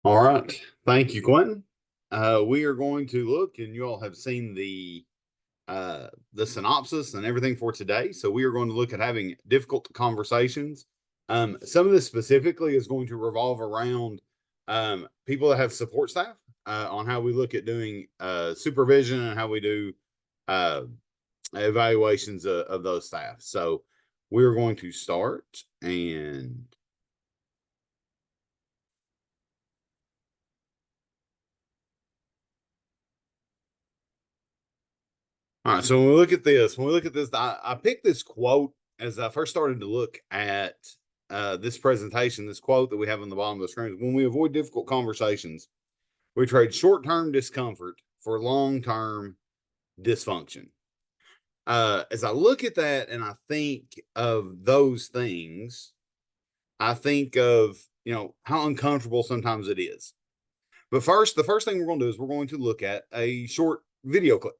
All right. Thank you, Quentin. We are going to look, and you all have seen the synopsis and everything for today. So we are going to look at having difficult conversations. Some of this specifically is going to revolve around people that have support staff on how we look at doing supervision and how we do uh, evaluations of those staff. So we're going to start and all right. So when we look at this, I picked this quote as I first started to look at this presentation. This quote that we have on the bottom of the screen is: "When we avoid difficult conversations, we trade short-term discomfort for long-term dysfunction." As I look at that and I think of those things, I think of how uncomfortable sometimes it is. But first, the first thing we're going to do is we're going to look at a short video clip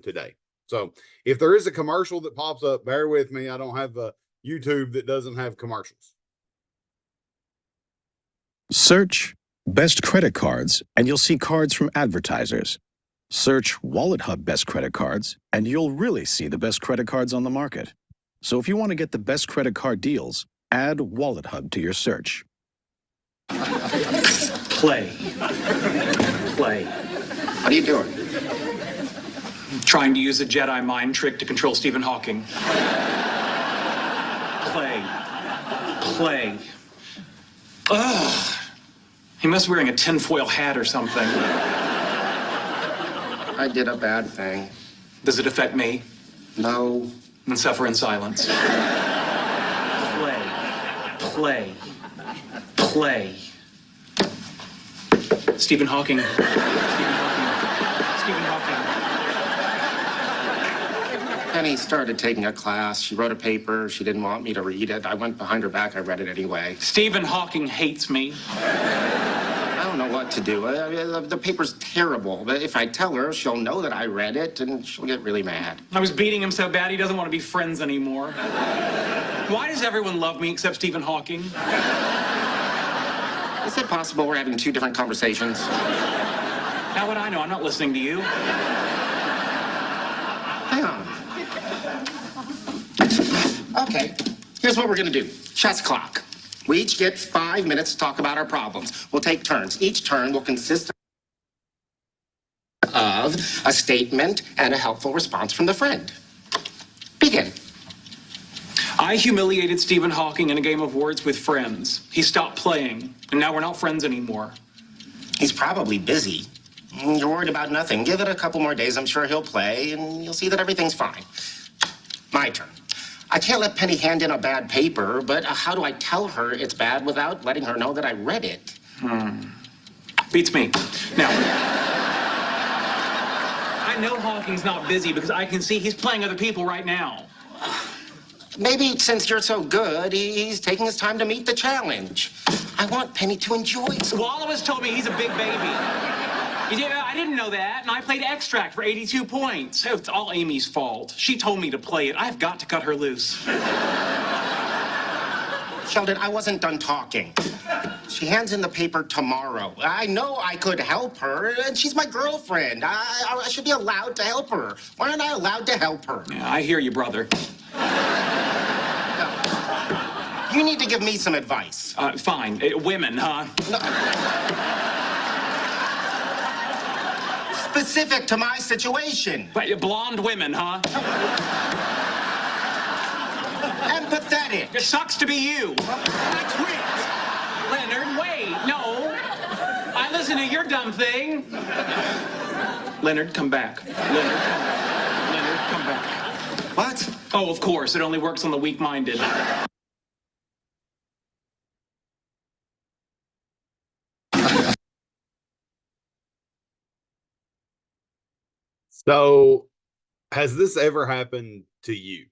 today. So if there is a commercial that pops up, bear with me. I don't have a YouTube that doesn't have commercials. Search best credit cards and you'll see cards from advertisers. Search Wallet Hub best credit cards and you'll really see the best credit cards on the market. So if you want to get the best credit card deals, add Wallet Hub to your search. Play. What are you doing? Trying to use a Jedi mind trick to control Stephen Hawking. Play. Ugh. He must be wearing a tinfoil hat or something. I did a bad thing. Does it affect me? No. Then suffer in silence. Play. Stephen Hawking. Penny started taking a class. She wrote a paper. She didn't want me to read it. I went behind her back. I read it anyway. Stephen Hawking hates me. I don't know what to do. The paper's terrible. If I tell her, she'll know that I read it, and she'll get really mad. I was beating him so bad he doesn't want to be friends anymore. Why does everyone love me except Stephen Hawking? Is it possible we're having two different conversations? How would I know? I'm not listening to you. Hang on. Okay, here's what we're gonna do. Chess clock. We each get 5 minutes to talk about our problems. We'll take turns. Each turn will consist of a statement and a helpful response from the friend. Begin. I humiliated Stephen Hawking in a game of words with friends. He stopped playing, and now we're not friends anymore. He's probably busy. You're worried about nothing. Give it a couple more days. I'm sure he'll play, and you'll see that everything's fine. My turn. I can't let Penny hand in a bad paper, but how do I tell her it's bad without letting her know that I read it? Beats me. Now, I know Hawking's not busy because I can see he's playing other people right now. Maybe since you're so good, he's taking his time to meet the challenge. I want Penny to enjoy it. Wallace told me he's a big baby. I didn't know that, and I played extract for 82 points. Oh, it's all Amy's fault. She told me to play it. I've got to cut her loose. Sheldon, I wasn't done talking. She hands in the paper tomorrow. I know I could help her, and she's my girlfriend. I should be allowed to help her. Why aren't I allowed to help her? Yeah, I hear you, brother. You need to give me some advice. Fine. Women, huh? No. Specific to my situation. But blonde women, huh? Empathetic. It sucks to be you. I quit. Leonard, wait. No. I listen to your dumb thing. Leonard, come back. Leonard, come back. What? Oh, of course. It only works on the weak-minded. So, has this ever happened to you?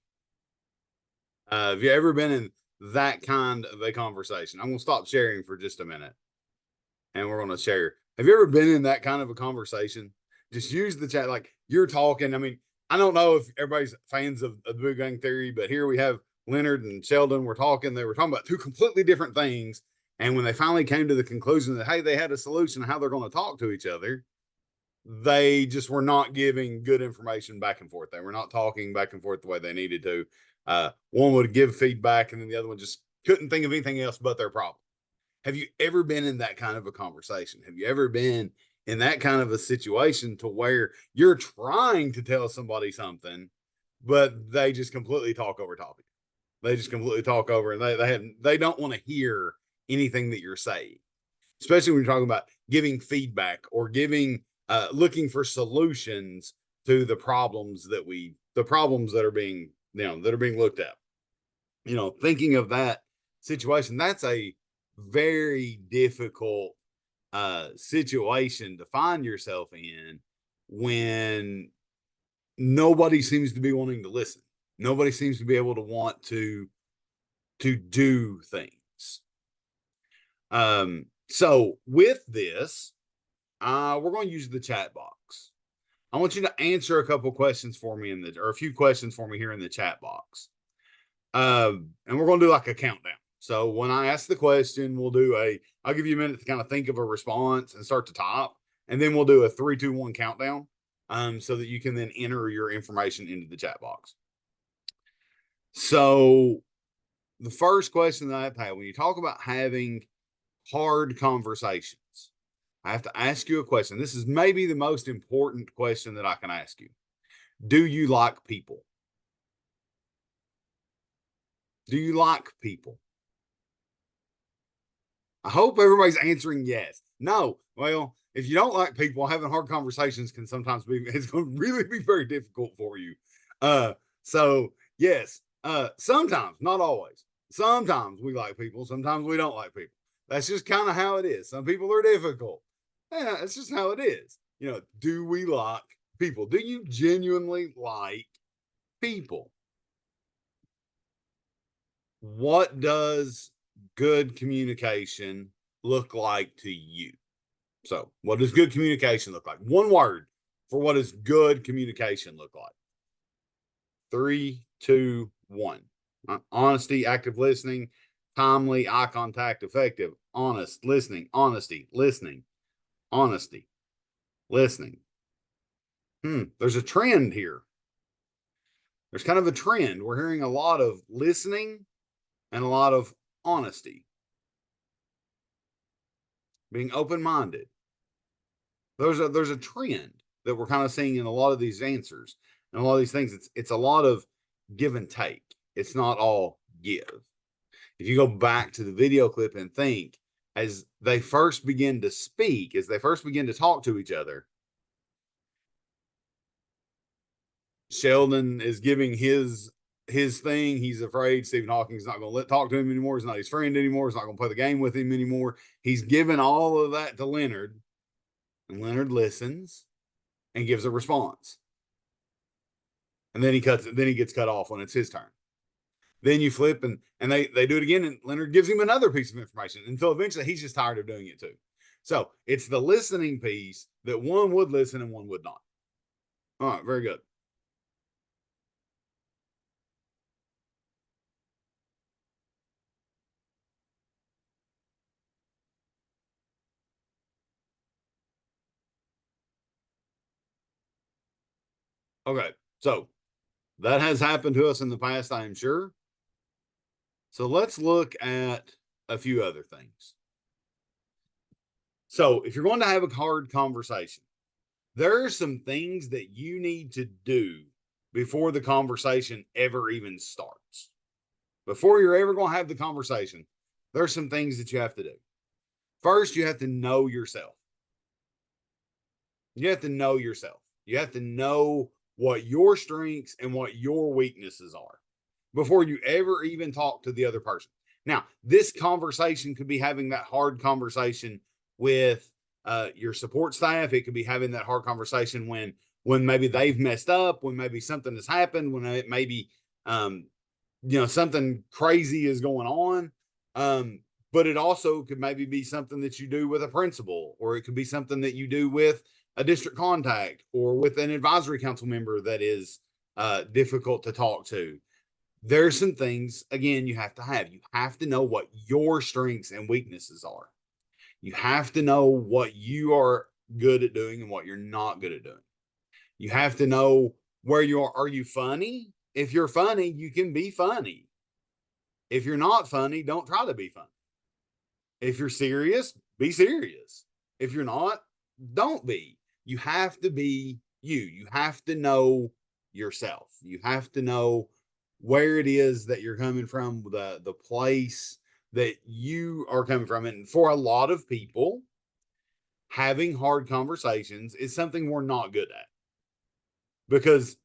Have you ever been in that kind of a conversation? I'm going to stop sharing for just a minute and we're going to share. Have you ever been in that kind of a conversation? Just use the chat like you're talking. I mean, I don't know if everybody's fans of the Big Bang Theory, but here we have Leonard and Sheldon. They were talking about two completely different things. And when they finally came to the conclusion that, hey, they had a solution how they're going to talk to each other, they just were not giving good information back and forth. They were not talking back and forth the way they needed to. One would give feedback, and then the other one just couldn't think of anything else but their problem. Have you ever been in that kind of a conversation? Have you ever been in that kind of a situation to where you're trying to tell somebody something, but they just completely talk over top of you? They just completely talk over, and they don't want to hear anything that you're saying, especially when you're talking about giving feedback or looking for solutions to the problems that are being, that are being looked at. Thinking of that situation, that's a very difficult situation to find yourself in when nobody seems to be wanting to listen. Nobody seems to be able to want to do things. So with this, we're going to use the chat box. I want you to answer a couple questions for me or a few questions for me here in the chat box. And we're going to do like a countdown. So when I ask the question, I'll give you a minute to kind of think of a response and start to type, and then we'll do a 3, 2, 1 countdown. So that you can then enter your information into the chat box. So the first question that I've had, when you talk about having hard conversations, I have to ask you a question. This is maybe the most important question that I can ask you. Do you like people? Do you like people? I hope everybody's answering yes. No. Well, if you don't like people, having hard conversations can sometimes it's going to really be very difficult for you. So yes, sometimes, not always. Sometimes we like people. Sometimes we don't like people. That's just kind of how it is. Some people are difficult. Yeah, it's just how it is. Do we like people? Do you genuinely like people? What does good communication look like to you? So, what does good communication look like? One word for what does good communication look like? 3, 2, 1. Honesty, active listening, timely, eye contact, effective, honest, listening, honesty, listening, honesty, listening. There's a trend here. There's kind of a trend. We're hearing a lot of listening and a lot of honesty. Being open-minded. There's a trend that we're kind of seeing in a lot of these answers and a lot of these things. It's a lot of give and take. It's not all give. If you go back to the video clip and think, as they first begin to speak, as they first begin to talk to each other, Sheldon is giving his thing. He's afraid Stephen Hawking's not going to talk to him anymore. He's not his friend anymore. He's not going to play the game with him anymore. He's given all of that to Leonard, and Leonard listens and gives a response. And then he gets cut off when it's his turn. Then you flip and they do it again, and Leonard gives him another piece of information until eventually he's just tired of doing it too. So it's the listening piece that one would listen and one would not. All right, very good. Okay, so that has happened to us in the past, I am sure. So let's look at a few other things. So if you're going to have a hard conversation, there are some things that you need to do before the conversation ever even starts. Before you're ever going to have the conversation, there's some things that you have to do. First, you have to know yourself. You have to know yourself. You have to know what your strengths and what your weaknesses are before you ever even talk to the other person. Now, this conversation could be having that hard conversation with your support staff. It could be having that hard conversation when maybe they've messed up, when maybe something has happened, when it maybe something crazy is going on. But it also could maybe be something that you do with a principal, or it could be something that you do with a district contact or with an advisory council member that is difficult to talk to. There's some things, again, you have to have. You have to know what your strengths and weaknesses are. You have to know what you are good at doing and what you're not good at doing. You have to know where you are. Are you funny? If you're funny, you can be funny. If you're not funny, don't try to be funny. If you're serious, be serious. If you're not, don't be. You have to be you. You have to know yourself. You have to know where it is that you're coming from, the place that you are coming from. And for a lot of people, having hard conversations is something we're not good at. Because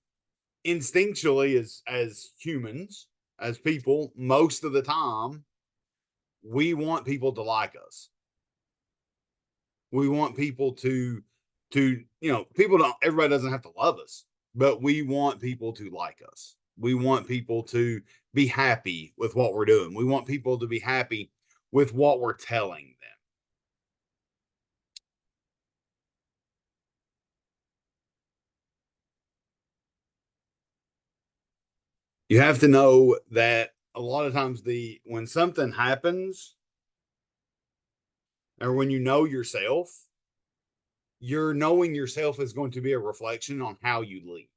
instinctually, as humans, as people, most of the time, we want people to like us. We want people to people don't, everybody doesn't have to love us, but we want people to like us. We want people to be happy with what we're doing. We want people to be happy with what we're telling them. You have to know that a lot of times when something happens, or when you know yourself, your knowing yourself is going to be a reflection on how you lead.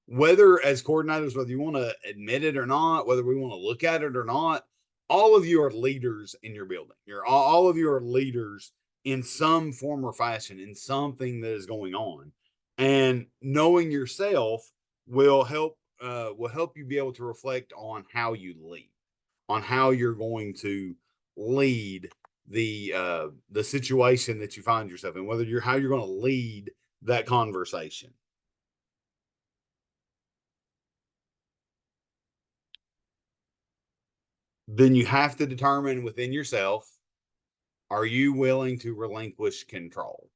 Whether as coordinators, whether you want to admit it or not, whether we want to look at it or not, all of you are leaders in your building. All of you are leaders in some form or fashion, in something that is going on. And knowing yourself will help you be able to reflect on how you lead, on how you're going to lead the situation that you find yourself in, how you're going to lead that conversation. Then you have to determine within yourself, are you willing to relinquish control?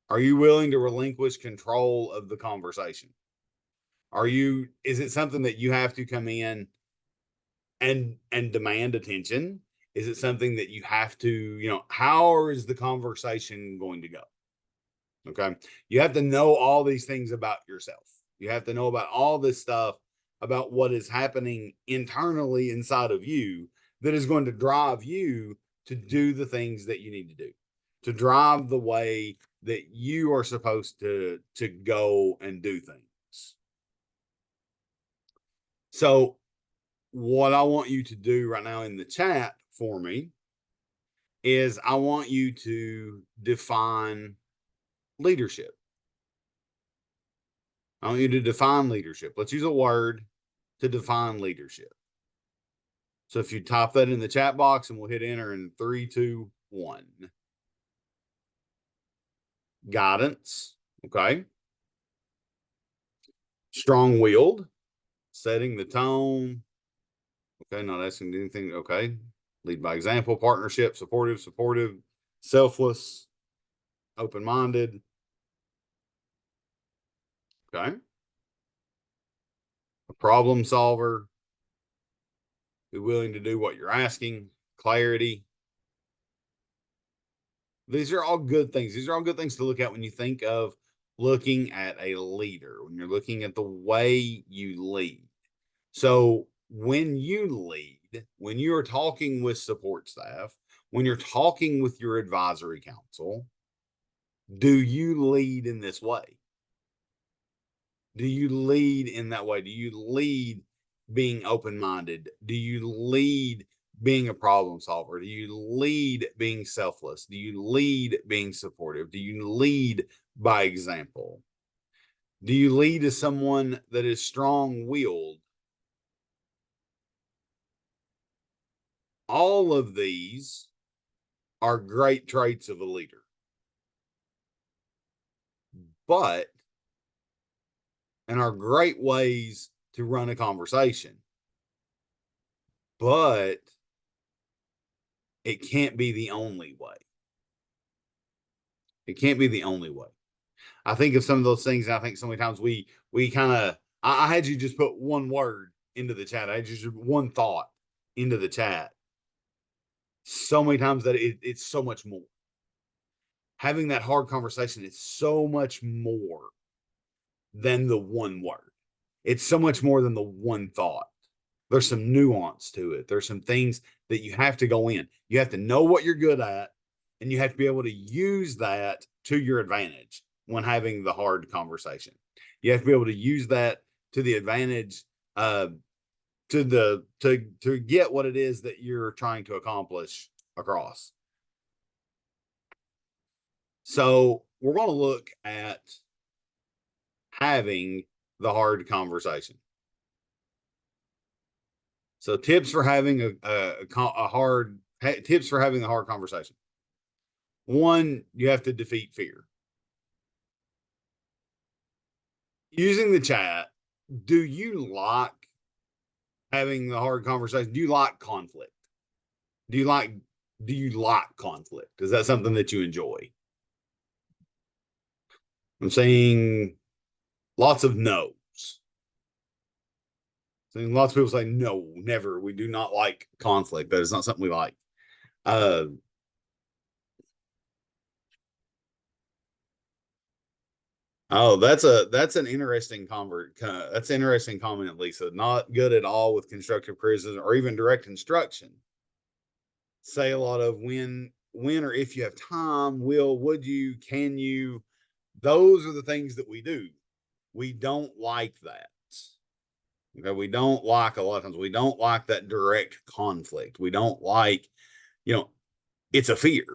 Are you willing to relinquish control of the conversation? Is it something that you have to come in and demand attention? Is it something that you have to, how is the conversation going to go? Okay. You have to know all these things about yourself. You have to know about all this stuff about what is happening internally inside of you that is going to drive you to do the things that you need to do, to drive the way that you are supposed to go and do things. So what I want you to do right now in the chat for me is I want you to define leadership. I want you to define leadership. Let's use a word to define leadership. So if you type that in the chat box, and we'll hit enter in 3, 2, 1. Guidance. Okay. Strong-willed. Setting the tone. Okay. Not asking anything. Okay. Lead by example. Partnership. Supportive. Selfless. Open-minded. Okay. A problem solver. Be willing to do what you're asking. Clarity. These are all good things. These are all good things to look at when you think of looking at a leader, when you're looking at the way you lead. So when you lead, when you are talking with support staff, when you're talking with your advisory council, do you lead in this way? Do you lead in that way? Do you lead being open-minded? Do you lead being a problem solver? Do you lead being selfless? Do you lead being supportive? Do you lead by example? Do you lead as someone that is strong-willed? All of these are great traits of a leader. And are great ways to run a conversation. But it can't be the only way. It can't be the only way. I think of some of those things, and I think so many times we kind of, I had you just put one word into the chat. I had just one thought into the chat. So many times that it's so much more. Having that hard conversation is so much more than the one word. It's so much more than the one thought. There's some nuance to it. There's some things that you have to go in. You have to know what you're good at, and you have to be able to use that to your advantage when having the hard conversation. You have to be able to use that to the advantage to get what it is that you're trying to accomplish across. So we're going to look at having the hard conversation. So tips for having tips for having a hard conversation. One, you have to defeat fear. Using the chat, do you like having the hard conversation? Do you like conflict? Do you like conflict? Is that something that you enjoy? I'm saying lots of no's. Saying lots of people say no, never. We do not like conflict. That is not something we like. Oh, that's an interesting that's an interesting comment, Lisa. Not good at all with constructive criticism or even direct instruction. Say a lot of when or if you have time, will, would you, can you. Those are the things that we do. We don't like that. Okay, we don't like a lot of times. We don't like that direct conflict. We don't like, it's a fear.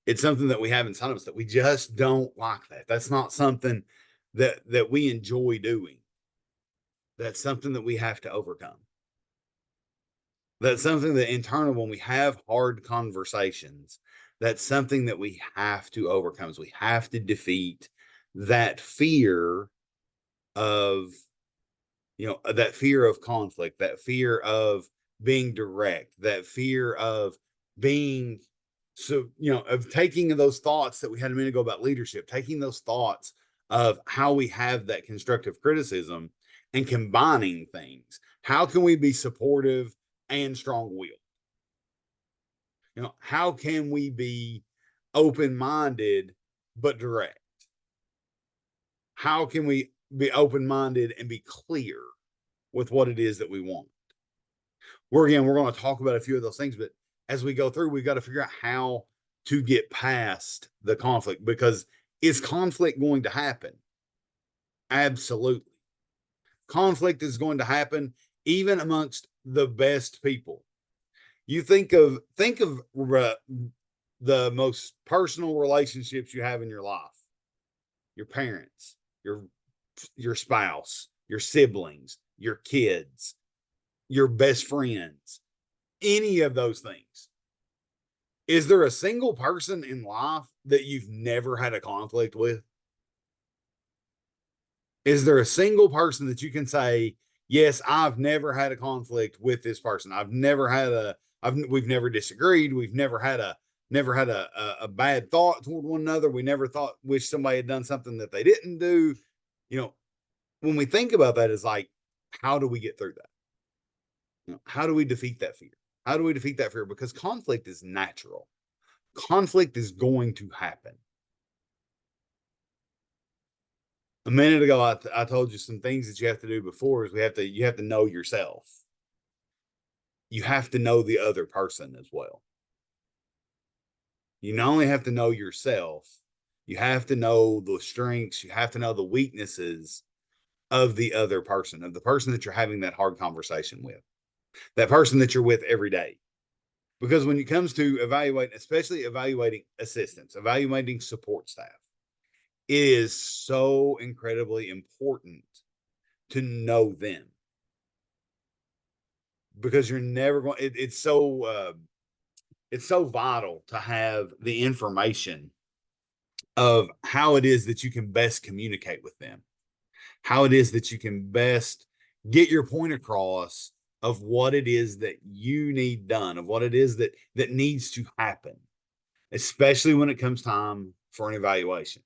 It's something that we have inside of us that we just don't like that. That's not something that we enjoy doing. That's something that we have to overcome. That's something that internal, when we have hard conversations, that's something that we have to overcome. So we have to defeat that fear of, that fear of conflict, that fear of being direct, that fear of being of taking those thoughts that we had a minute ago about leadership, taking those thoughts of how we have that constructive criticism and combining things. How can we be supportive and strong-willed? How can we be open-minded but direct? How can we be open-minded and be clear with what it is that we want? We're going to talk about a few of those things, but as we go through, we've got to figure out how to get past the conflict, because is conflict going to happen? Absolutely. Conflict is going to happen even amongst the best people. You think of the most personal relationships you have in your life. Your parents, your spouse, your siblings, your kids, your best friends, any of those things. Is there a single person in life that you've never had a conflict with? Is there a single person that you can say, yes, I've never had a conflict with this person. We've never disagreed. We've never had a bad thought toward one another. We never wish somebody had done something that they didn't do. When we think about that, it's like, how do we get through that? How do we defeat that fear? How do we defeat that fear? Because conflict is natural. Conflict is going to happen. A minute ago, I told you some things that you have to do before is you have to know yourself. You have to know the other person as well. You not only have to know yourself, you have to know the strengths, you have to know the weaknesses of the other person, of the person that you're having that hard conversation with, that person that you're with every day. Because when it comes to especially evaluating assistants, evaluating support staff, it is so incredibly important to know them. Because you're never going, it's so vital to have the information of how it is that you can best communicate with them, how it is that you can best get your point across of what it is that you need done, of what it is that needs to happen, especially when it comes time for an evaluation.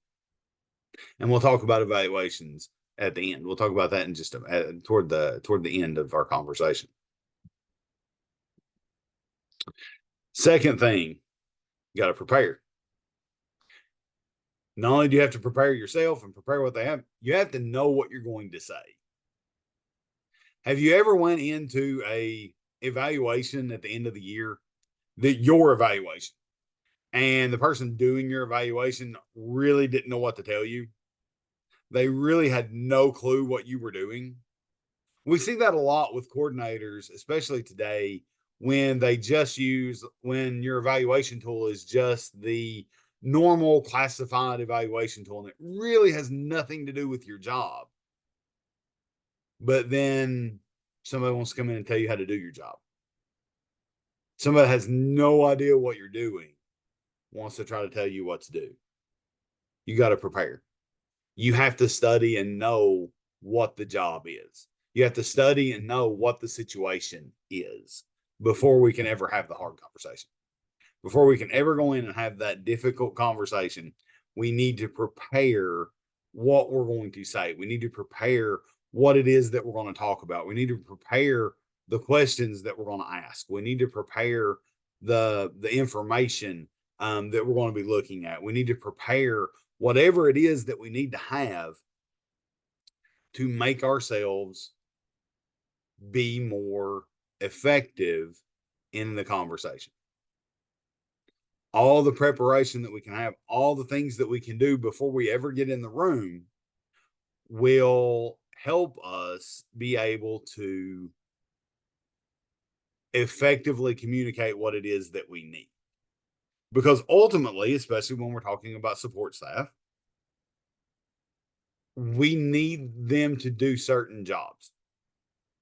And we'll talk about evaluations at the end. We'll talk about that in just toward the end of our conversation. Second thing, you got to prepare. Not only do you have to prepare yourself and prepare what they have, you have to know what you're going to say. Have you ever went into a evaluation at the end of the year, your evaluation, and the person doing your evaluation really didn't know what to tell you? They really had no clue what you were doing. We see that a lot with coordinators, especially today, when when your evaluation tool is just the normal classified evaluation tool, and it really has nothing to do with your job. But then somebody wants to come in and tell you how to do your job. Somebody has no idea what you're doing, wants to try to tell you what to do. You got to prepare. You have to study and know what the job is. You have to study and know what the situation is before we can ever have the hard conversation. Before we can ever go in and have that difficult conversation, we need to prepare what we're going to say. We need to prepare what it is that we're going to talk about. We need to prepare the questions that we're going to ask. We need to prepare the information that we're going to be looking at. We need to prepare whatever it is that we need to have to make ourselves be more effective in the conversation. All the preparation that we can have, all the things that we can do before we ever get in the room will help us be able to effectively communicate what it is that we need. Because ultimately, especially when we're talking about support staff, we need them to do certain jobs.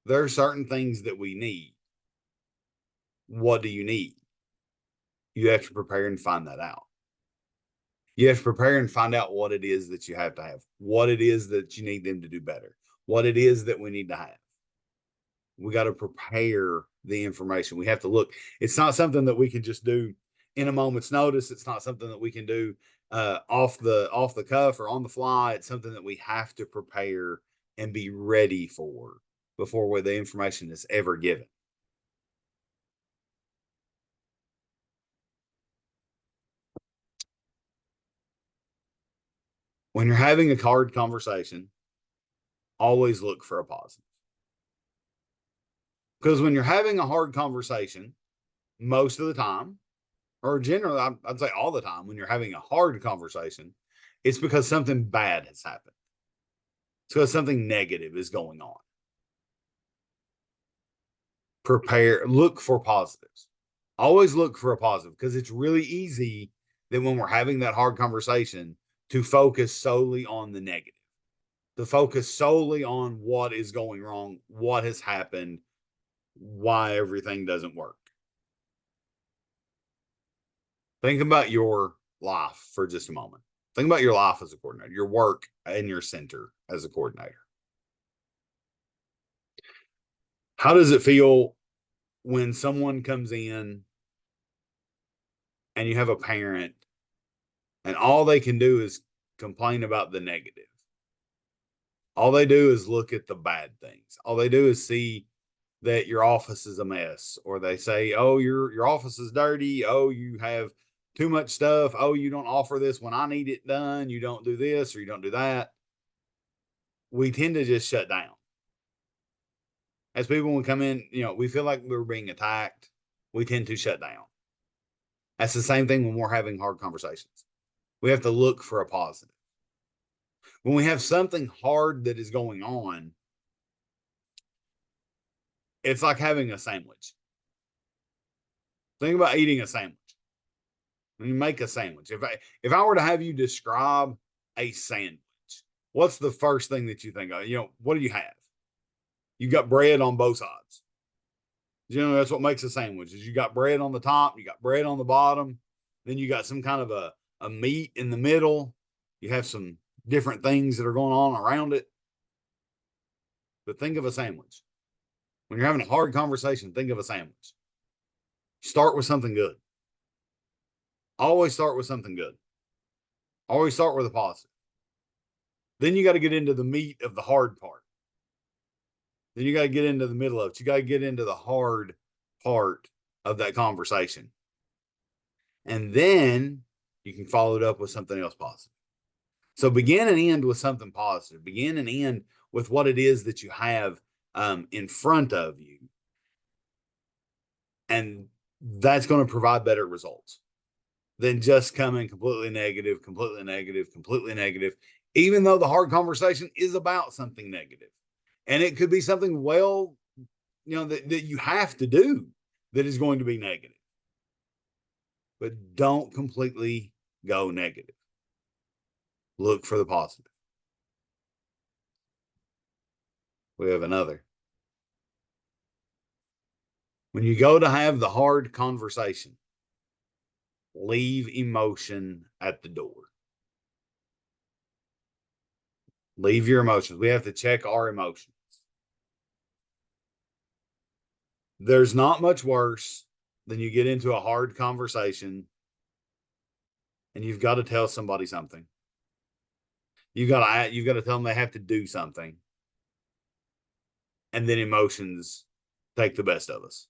There are certain things that we need. What do you need? You have to prepare and find that out. You have to prepare and find out what it is that you have to have, what it is that you need them to do better, what it is that we need to have. We got to prepare the information. We have to look. It's not something that we can just do in a moment's notice. It's not something that we can do off the cuff or on the fly. It's something that we have to prepare and be ready for before the information is ever given. When you're having a hard conversation, always look for a positive. Because when you're having a hard conversation, most of the time, or generally, I'd say all the time, when you're having a hard conversation, it's because something bad has happened. It's because something negative is going on. Look for positives. Always look for a positive, because it's really easy that when we're having that hard conversation to focus solely on the negative, to focus solely on what is going wrong, what has happened, why everything doesn't work. Think about your life for just a moment. Think about your life as a coordinator, your work in your center as a coordinator. How does it feel when someone comes in and you have a parent and all they can do is complain about the negative? All they do is look at the bad things. All they do is see that your office is a mess, or they say, oh, your office is dirty. Oh, you have too much stuff. Oh, you don't offer this when I need it done. You don't do this or you don't do that. We tend to just shut down. As people when come in, we feel like we're being attacked. We tend to shut down. That's the same thing when we're having hard conversations. We have to look for a positive. When we have something hard that is going on, it's like having a sandwich. Think about eating a sandwich. When you make a sandwich, if I were to have you describe a sandwich, what's the first thing that you think of? What do you have? You got bread on both sides. That's what makes a sandwich. Is you got bread on the top, you got bread on the bottom, then you got some kind of a meat in the middle. You have some different things that are going on around it. But think of a sandwich. When you're having a hard conversation, think of a sandwich. Start with something good. Always start with something good. Always start with a positive. Then you got to get into the meat of the hard part. Then you got to get into the middle of it. You got to get into the hard part of that conversation. And then you can follow it up with something else positive. So begin and end with something positive. Begin and end with what it is that you have in front of you. And that's going to provide better results than just coming completely negative, completely negative, completely negative, even though the hard conversation is about something negative. And it could be something, well, that you have to do that is going to be negative. But don't completely go negative. Look for the positive. We have another. When you go to have the hard conversation, leave emotion at the door. Leave your emotions. We have to check our emotions. There's not much worse than you get into a hard conversation and you've got to tell somebody something. You've got to tell them they have to do something. And then emotions take the best of us.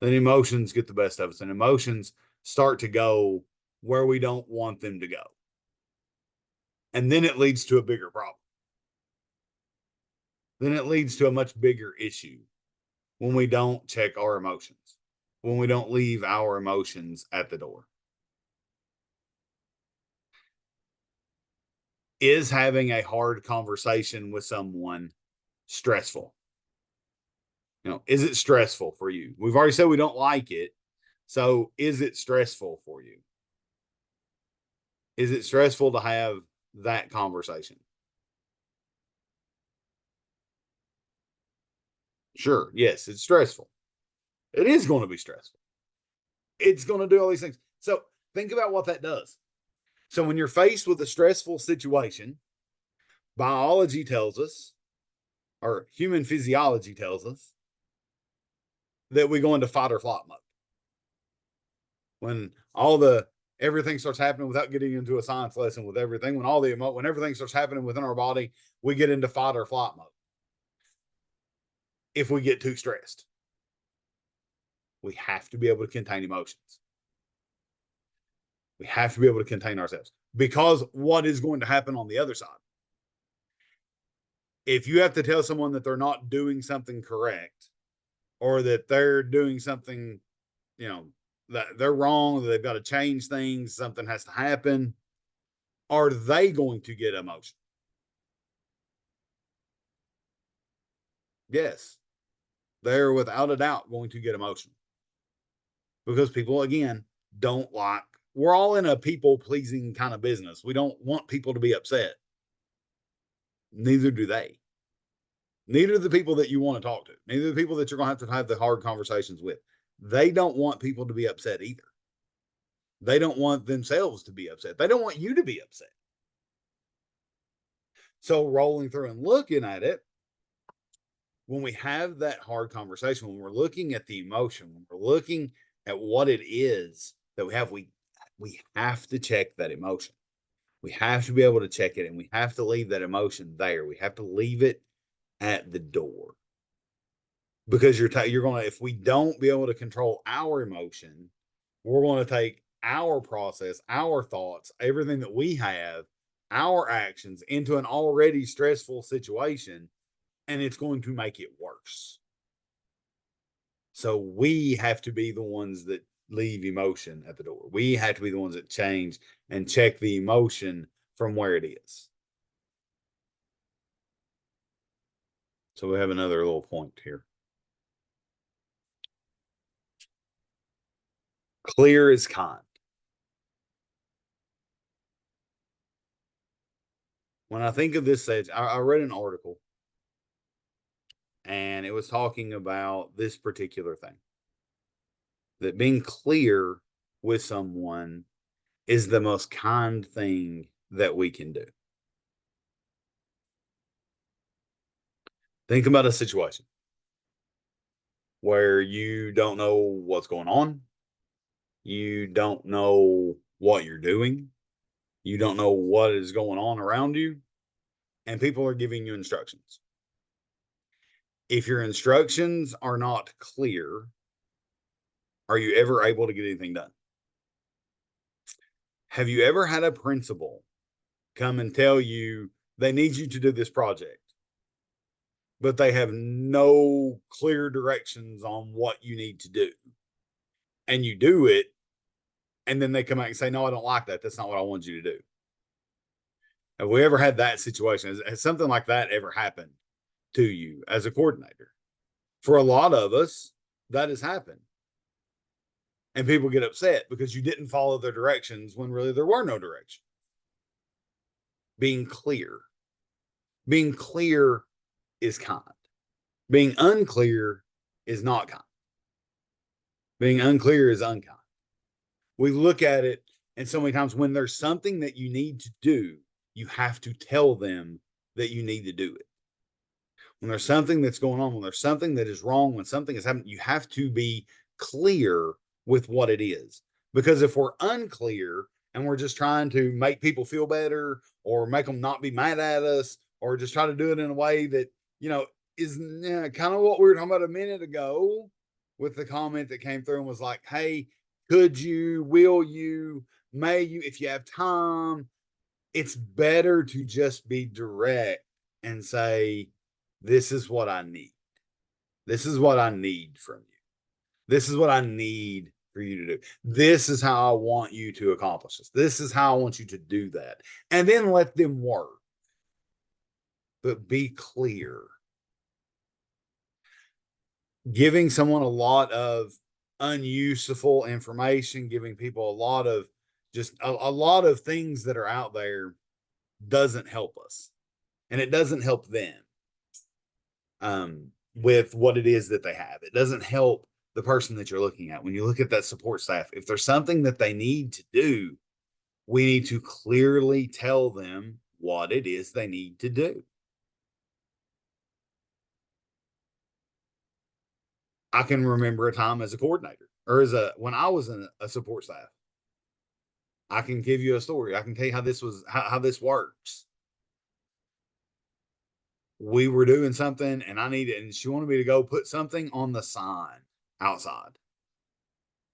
Then emotions get the best of us, and emotions start to go where we don't want them to go. And then it leads to a bigger problem. Then it leads to a much bigger issue when we don't check our emotions, when we don't leave our emotions at the door. Is having a hard conversation with someone stressful? Is it stressful for you? We've already said we don't like it. So is it stressful for you? Is it stressful to have that conversation? Sure. Yes, it's stressful. It is going to be stressful. It's going to do all these things. So think about what that does. So when you're faced with a stressful situation, biology tells us, or human physiology tells us, that we go into fight or flight mode. When everything starts happening, without getting into a science lesson with everything, when everything starts happening within our body, we get into fight or flight mode. If we get too stressed, we have to be able to contain emotions. We have to be able to contain ourselves, because what is going to happen on the other side? If you have to tell someone that they're not doing something correct, or that they're doing something, that they're wrong, that they've got to change things, something has to happen, are they going to get emotional? Yes, they're without a doubt going to get emotional, because people, again, we're all in a people pleasing kind of business. We don't want people to be upset. Neither do they. Neither the people that you want to talk to, neither the people that you're going to have the hard conversations with. They don't want people to be upset either. They don't want themselves to be upset. They don't want you to be upset. So rolling through and looking at it, when we have that hard conversation, when we're looking at the emotion, when we're looking at what it is that we have, we have to check that emotion. We have to be able to check it, and we have to leave that emotion there. We have to leave it at the door, because you're going to, if we don't be able to control our emotion, we're going to take our process, our thoughts, everything that we have, our actions into an already stressful situation, and it's going to make it worse. So we have to be the ones that leave emotion at the door. We have to be the ones that change and check the emotion from where it is. So we have another little point here. Clear is kind. When I think of this stage, I read an article, and it was talking about this particular thing, that being clear with someone is the most kind thing that we can do. Think about a situation where you don't know what's going on. You don't know what you're doing. You don't know what is going on around you. And people are giving you instructions. If your instructions are not clear, are you ever able to get anything done? Have you ever had a principal come and tell you they need you to do this project, but they have no clear directions on what you need to do. And you do it, and then they come out and say, no, I don't like that. That's not what I want you to do. Have we ever had that situation? Has something like that ever happened to you as a coordinator? For a lot of us, that has happened. And people get upset because you didn't follow their directions when really there were no directions. Being clear. Being clear is kind. Being unclear is not kind. Being unclear is unkind. We look at it, and so many times when there's something that you need to do, you have to tell them that you need to do it. When there's something that's going on, when there's something that is wrong, when something is happening, you have to be clear with what it is. Because if we're unclear and we're just trying to make people feel better or make them not be mad at us or just try to do it in a way that, is kind of what we were talking about a minute ago with the comment that came through and was like, hey, could you, will you, may you, if you have time, it's better to just be direct and say, this is what I need. This is what I need from you. This is what I need for you to do. This is how I want you to accomplish this. This is how I want you to do that. And then let them work. But be clear. Giving someone a lot of unuseful information, giving people a lot of just a lot of things that are out there doesn't help us. And it doesn't help them with what it is that they have. It doesn't help the person that you're looking at. When you look at that support staff, if there's something that they need to do, we need to clearly tell them what it is they need to do. I can remember a time as a coordinator or when I was in a support staff. I can give you a story. I can tell you how this works. We were doing something and she wanted me to go put something on the sign outside.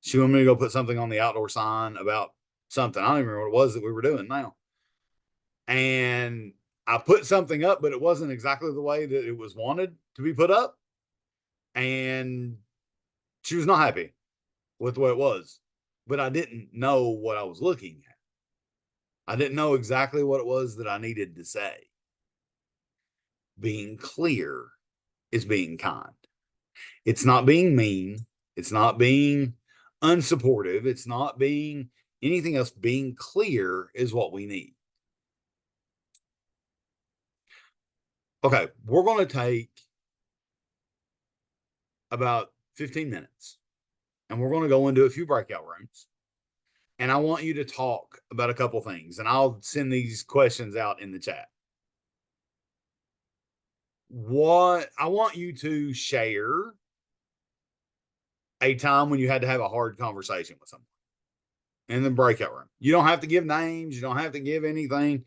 She wanted me to go put something on the outdoor sign about something. I don't even remember what it was that we were doing now. And I put something up, but it wasn't exactly the way that it was wanted to be put up. And she was not happy with the way it was, but I didn't know what I was looking at. I didn't know exactly what it was that I needed to say. Being clear is being kind. It's not being mean. It's not being unsupportive. It's not being anything else. Being clear is what we need. Okay, we're going to take about 15 minutes and we're going to go into a few breakout rooms. And I want you to talk about a couple things, and I'll send these questions out in the chat. What I want you to share a time when you had to have a hard conversation with someone in the breakout room. You don't have to give names. You don't have to give anything.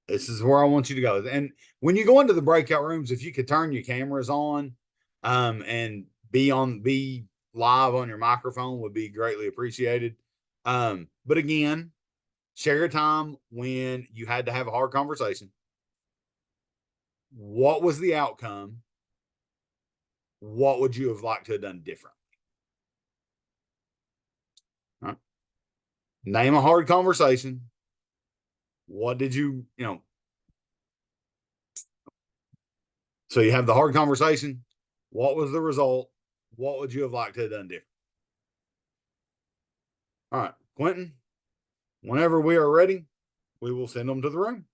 This is where I want you to go. And when you go into the breakout rooms, if you could turn your cameras on, and be live on your microphone would be greatly appreciated. But again, share a time when you had to have a hard conversation. What was the outcome? What would you have liked to have done differently? All right. Name a hard conversation. What did so you have the hard conversation. What was the result? What would you have liked to have done different? All right, Quentin, whenever we are ready, we will send them to the room.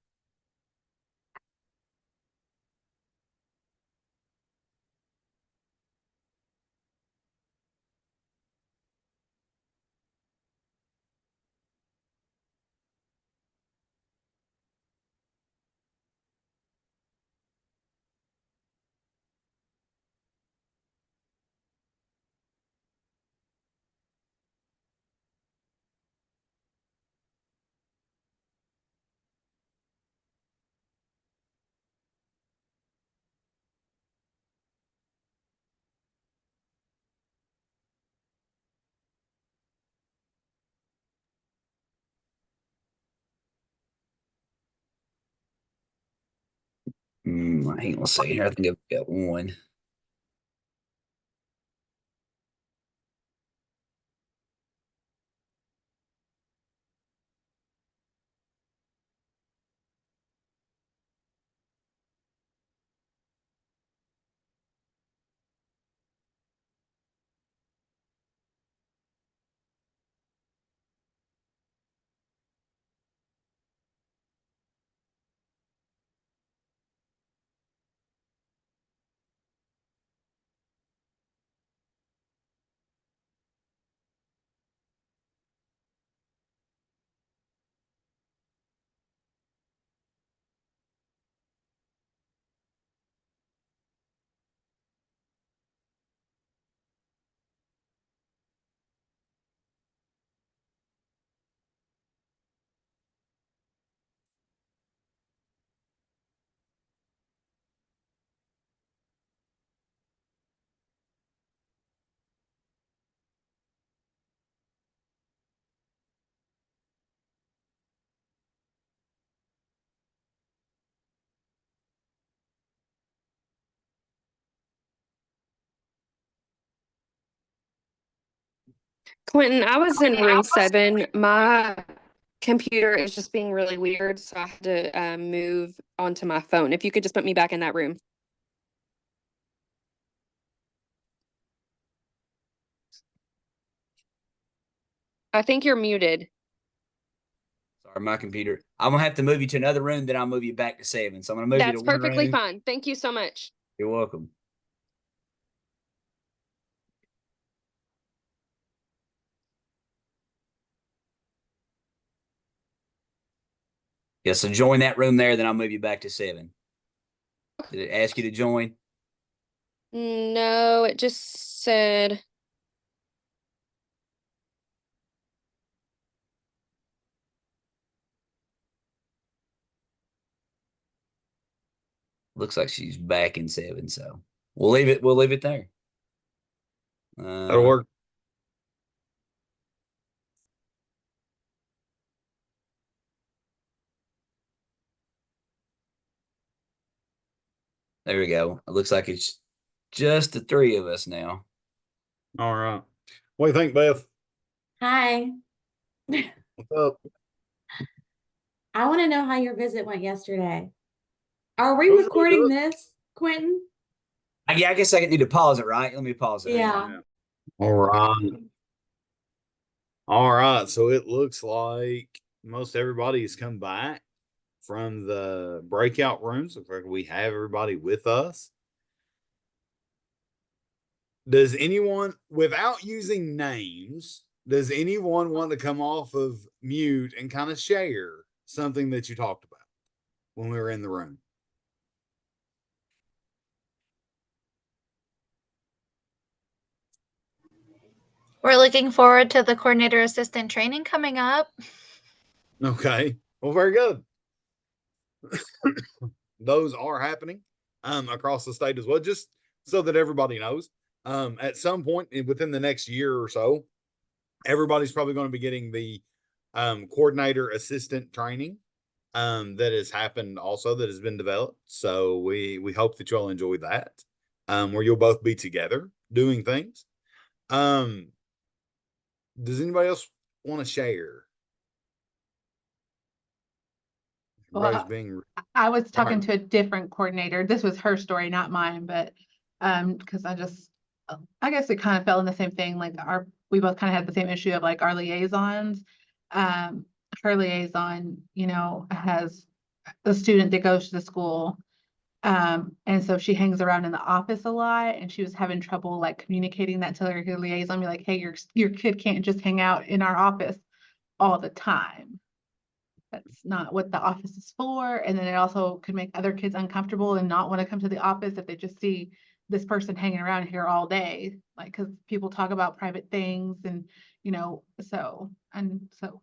Hang on a second here. I think I've got one. Quentin, I was in room 7. My computer is just being really weird, so I had to move onto my phone. If you could just put me back in that room. I think you're muted. Sorry, my computer. I'm gonna have to move you to another room, then I'll move you back to 7. So I'm gonna move you That's to one perfectly room. fine. Thank you so much. You're welcome. Yeah, so join that room there, then I'll move you back to 7. Did it ask you to join? No, it just said Looks like she's back in 7, so we'll leave it. We'll leave it there. That'll work. There we go. It looks like it's just the 3 of us now. All right. What do you think, Beth? Hi. What's up? I want to know how your visit went yesterday. Are we It was really recording good. this, Quentin? Yeah, I guess I need to pause it, right? Let me pause it. Hang on. Yeah. All right. All right. So it looks like most everybody has come back from the breakout rooms. Looks like we have everybody with us. Does anyone, without using names, does anyone want to come off of mute and kind of share something that you talked about when we were in the room? We're looking forward to the coordinator assistant training coming up. Okay. Well, very good. Those are happening across the state as well, just so that everybody knows. At some point within the next year or so, everybody's probably going to be getting the coordinator assistant training that has happened also, that has been developed. So we hope that you'll enjoy that, where you'll both be together doing things. Does anybody else want to share? Everybody's being. I was talking Right. to a different coordinator. This was her story, not mine, but because I guess it kind of fell in the same thing. Like we both kind of had the same issue of like our liaisons. Her liaison, has a student that goes to the school. And so she hangs around in the office a lot, and she was having trouble like communicating that to her liaison, be like, hey, your kid can't just hang out in our office all the time. That's not what the office is for. And then it also could make other kids uncomfortable and not want to come to the office if they just see this person hanging around here all day. Like, because people talk about private things and, so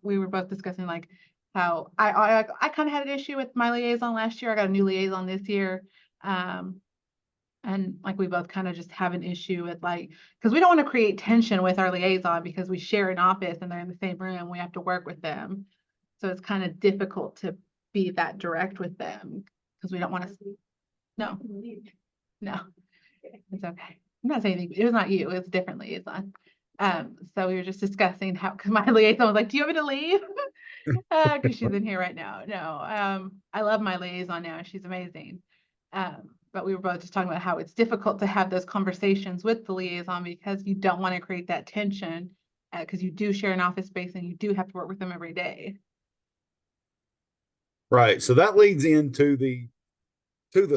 we were both discussing like how I kind of had an issue with my liaison last year. I got a new liaison this year. And like we both kind of just have an issue with like, because we don't want to create tension with our liaison because we share an office and they're in the same room. We have to work with them. So it's kind of difficult to be that direct with them because we don't want to No, no, it's okay. I'm not saying anything. It was not you. It was a different liaison. So we were just discussing how, because my liaison was like, do you want me to leave? Because she's in here right now. No, I love my liaison now. She's amazing. But we were both just talking about how it's difficult to have those conversations with the liaison because you don't want to create that tension because you do share an office space and you do have to work with them every day. Right. So that leads into the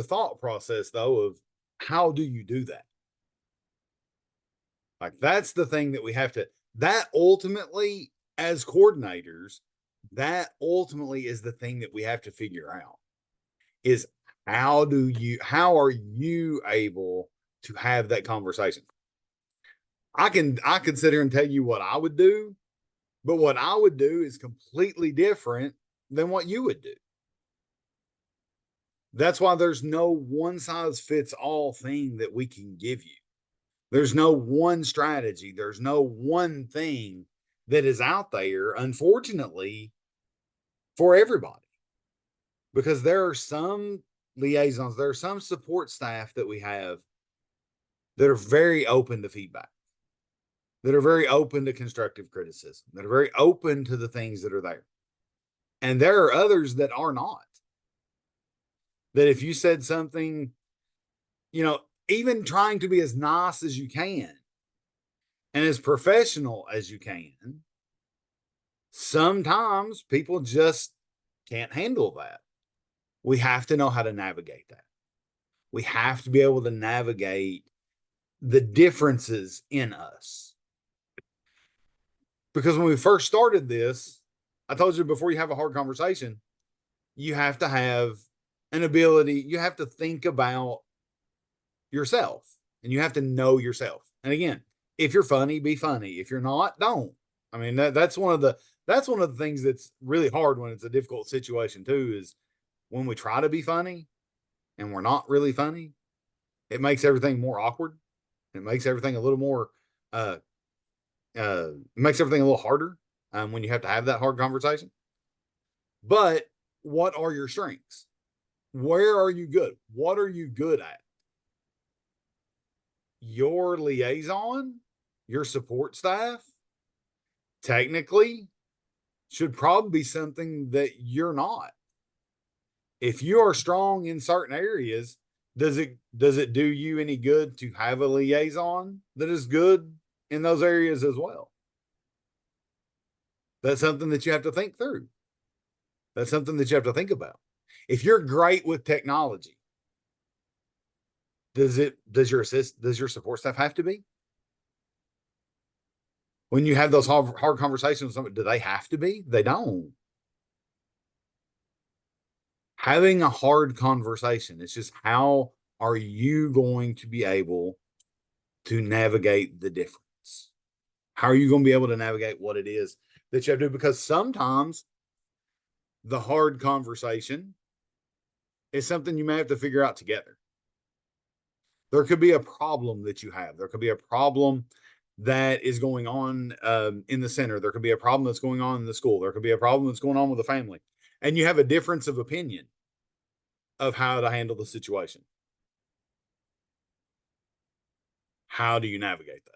thought process though of how do you do that? Like that's the thing that we have to, that ultimately as coordinators, that ultimately is the thing that we have to figure out is how are you able to have that conversation? I could sit here and tell you what I would do, but what I would do is completely different than what you would do. That's why there's no one size fits all thing that we can give you. There's no one strategy. There's no one thing that is out there, unfortunately, for everybody. Because there are some liaisons, there are some support staff that we have that are very open to feedback, that are very open to constructive criticism, that are very open to the things that are there. And there are others that are not. That if you said something, even trying to be as nice as you can and as professional as you can, sometimes people just can't handle that. We have to know how to navigate that. We have to be able to navigate the differences in us. Because when we first started this, I told you before you have a hard conversation, you have to have an ability, you have to think about yourself and you have to know yourself. And again, if you're funny, be funny. If you're not, don't. I mean, that's one of the things that's really hard when it's a difficult situation too, is when we try to be funny and we're not really funny, it makes everything more awkward. It makes everything a little more, it makes everything a little harder when you have to have that hard conversation. But what are your strengths? Where are you good? What are you good at? Your liaison, your support staff, technically should probably be something that you're not. If you are strong in certain areas, does it do you any good to have a liaison that is good in those areas as well? That's something that you have to think through. That's something that you have to think about. If you're great with technology, does your support staff have to be? When you have those hard conversations with somebody, do they have to be? They don't. Having a hard conversation, it's just how are you going to be able to navigate the difference? How are you going to be able to navigate what it is that you have to do? Because sometimes the hard conversation is something you may have to figure out together. There could be a problem that you have. There could be a problem that is going on in the center. There could be a problem that's going on in the school. There could be a problem that's going on with the family. And you have a difference of opinion of how to handle the situation. How do you navigate that?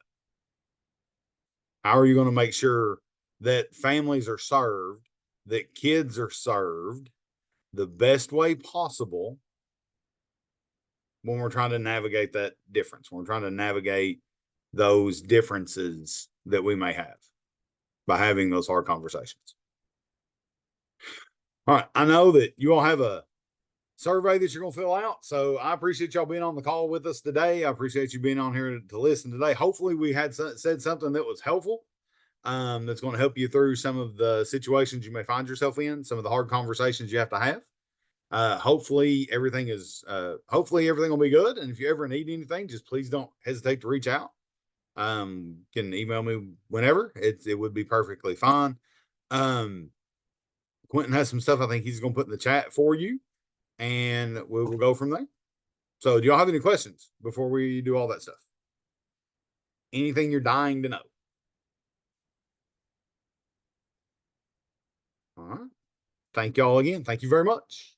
How are you going to make sure that families are served, that kids are served the best way possible when we're trying to navigate that difference, when we're trying to navigate those differences that we may have by having those hard conversations? All right. I know that you all have a survey that you're going to fill out. So I appreciate y'all being on the call with us today. I appreciate you being on here to listen today. Hopefully we had said something that was helpful. That's going to help you through some of the situations you may find yourself in, some of the hard conversations you have to have. Hopefully everything will be good. And if you ever need anything, just please don't hesitate to reach out. Can email me whenever. It would be perfectly fine. Quentin has some stuff I think he's going to put in the chat for you, and we'll go from there. So do y'all have any questions before we do all that stuff? Anything you're dying to know? All right. Thank y'all again. Thank you very much.